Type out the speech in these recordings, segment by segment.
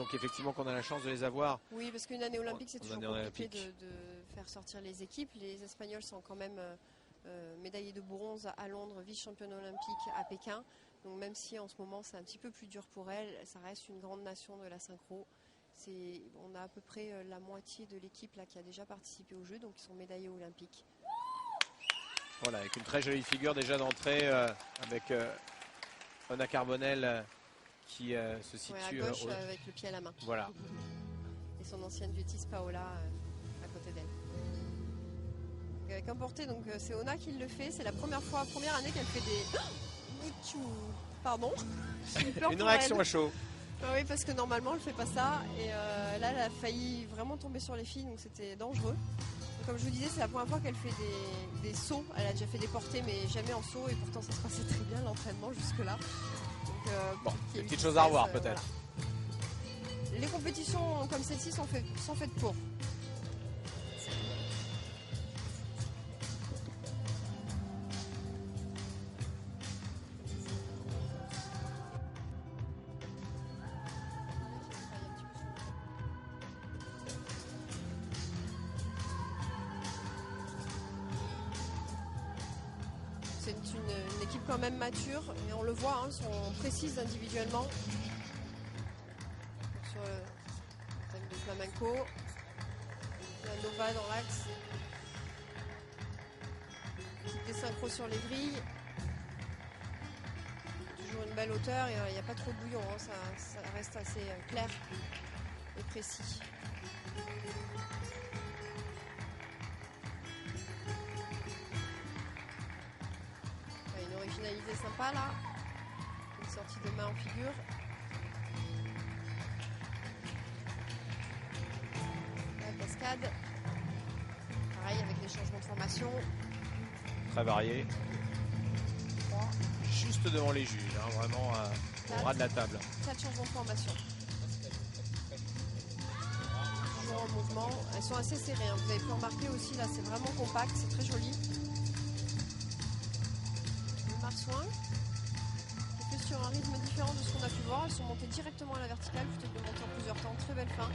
donc effectivement qu'on a la chance de les avoir. Oui, parce qu'une année olympique, c'est toujours compliqué olympique. de faire sortir les équipes. Les Espagnols sont quand même médaillés de bronze à Londres, vice-championne olympique à Pékin. Donc même si en ce moment c'est un petit peu plus dur pour elles, ça reste une grande nation de la synchro. On a à peu près la moitié de l'équipe là qui a déjà participé au jeu, donc ils sont médaillés olympiques. Voilà, avec une très jolie figure déjà d'entrée avec Ona Carbonell qui se situe à gauche avec le pied à la main. Voilà. Et son ancienne duettiste Paola à côté d'elle. Avec un porté, donc c'est Ona qui le fait. C'est la première année qu'elle fait des. Pardon. Une réaction à chaud. Oui, parce que normalement elle fait pas ça. Et là, elle a failli vraiment tomber sur les filles, donc c'était dangereux. Donc, comme je vous disais, c'est la première fois qu'elle fait des sauts. Elle a déjà fait des portées, mais jamais en saut. Et pourtant, ça se passait très bien l'entraînement jusque-là. Bon, des petites choses à revoir peut-être. Voilà. Les compétitions comme celle-ci sont faites pour. C'est une équipe quand même mature, mais on le voit, elles sont précises individuellement. Sur le thème de flamenco, la Nova dans l'axe. Des synchros sur les grilles. Toujours une belle hauteur, il n'y a pas trop de bouillon, ça reste assez clair et précis. Une originalité sympa là, une sortie de main en figure. La cascade, pareil avec les changements de formation. Très varié. 3. Juste devant les juges, vraiment au ras de la table. 4 changements de formation. Toujours en mouvement, elles sont assez serrées, vous avez pu remarquer aussi là, c'est vraiment compact, c'est très joli. Marsouin, qui est plus sur un rythme différent de ce qu'on a pu voir. Elles sont montées directement à la verticale plutôt que de monter en plusieurs temps. Très belle fin.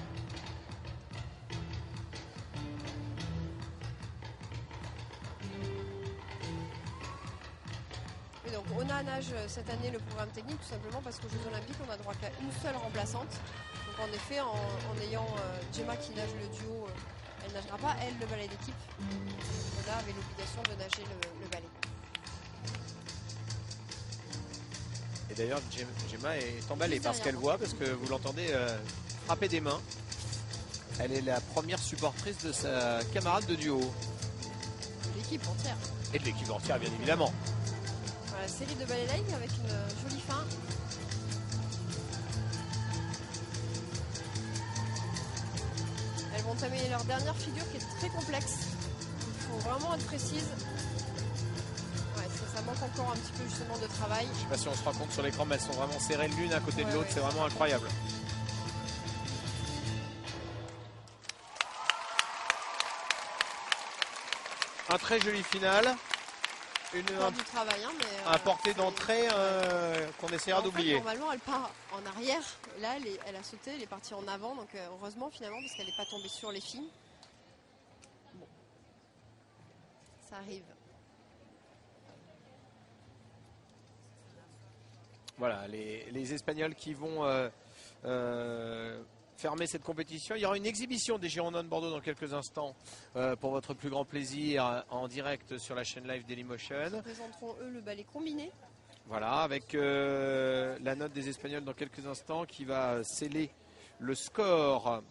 Et donc Ona nage cette année le programme technique tout simplement parce qu'aux Jeux Olympiques on a droit qu'à une seule remplaçante. Donc en effet en ayant Gemma qui nage le duo, elle ne nagera pas elle le ballet d'équipe. Ona avait l'obligation de nager le ballet. Et d'ailleurs, Gemma est emballée par ce qu'elle voit, parce que vous l'entendez frapper des mains. Elle est la première supportrice de sa camarade de duo. De l'équipe entière. Et de l'équipe entière, bien évidemment. Voilà, série de ballet line avec une jolie fin. Elles vont entamer leur dernière figure qui est très complexe. Il faut vraiment être précise. Ça manque encore un petit peu justement de travail. Je ne sais pas si on se rend compte sur l'écran, mais elles sont vraiment serrées l'une à côté de l'autre. C'est vraiment incroyable. Un très joli final. Du travail, mais un porté d'entrée qu'on essaiera d'oublier. Normalement, elle part en arrière. Là, elle a sauté, elle est partie en avant. Donc heureusement finalement, parce qu'elle n'est pas tombée sur les filles. Bon. Ça arrive. Voilà, les Espagnols qui vont fermer cette compétition. Il y aura une exhibition des Girondins de Bordeaux dans quelques instants pour votre plus grand plaisir en direct sur la chaîne live Dailymotion. Ils présenteront eux le ballet combiné. Voilà, avec la note des Espagnols dans quelques instants qui va sceller le score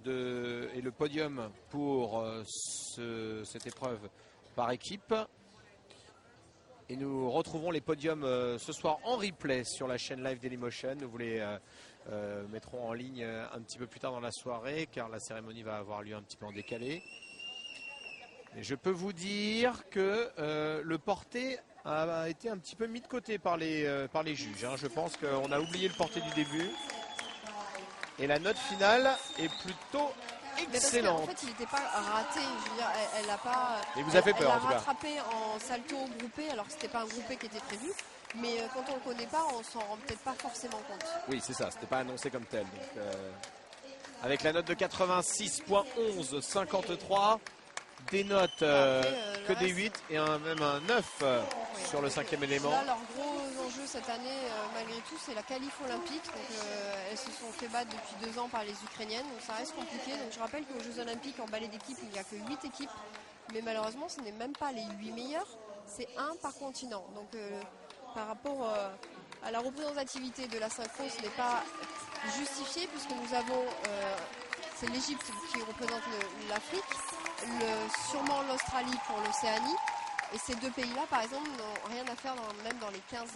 et le podium pour cette épreuve par équipe. Et nous retrouvons les podiums ce soir en replay sur la chaîne live Dailymotion. Nous vous les mettrons en ligne un petit peu plus tard dans la soirée, car la cérémonie va avoir lieu un petit peu en décalé. Et je peux vous dire que le porté a été un petit peu mis de côté par les juges. Je pense qu'on a oublié le porté du début. Et la note finale est plutôt excellente. En fait, il n'était pas raté. Je veux dire, elle n'a pas. Il vous a fait peur en tout cas. Elle a rattrapé en salto groupé, alors que c'était pas un groupé qui était prévu. Mais quand on ne le connaît pas, on s'en rend peut-être pas forcément compte. Oui, c'est ça, c'était pas annoncé comme tel. Donc, avec la note de 86.11, 53, des notes que des 8 et même un 9 sur le 5e élément. Là, leur gros enjeu cette année, malgré tout, c'est la qualif olympique. Donc, elles se sont fait battre depuis 2 ans par les Ukrainiennes, donc ça reste compliqué. Donc, je rappelle qu'aux Jeux Olympiques, en ballet d'équipe, il n'y a que 8 équipes. Mais malheureusement, ce n'est même pas les 8 meilleurs, c'est 1 par continent. Donc, par rapport à la représentativité de la synchro, ce n'est pas justifié puisque nous avons, c'est l'Égypte qui représente l'Afrique, sûrement l'Australie pour l'Océanie. Et ces 2 pays-là, par exemple, n'ont rien à faire même dans les 15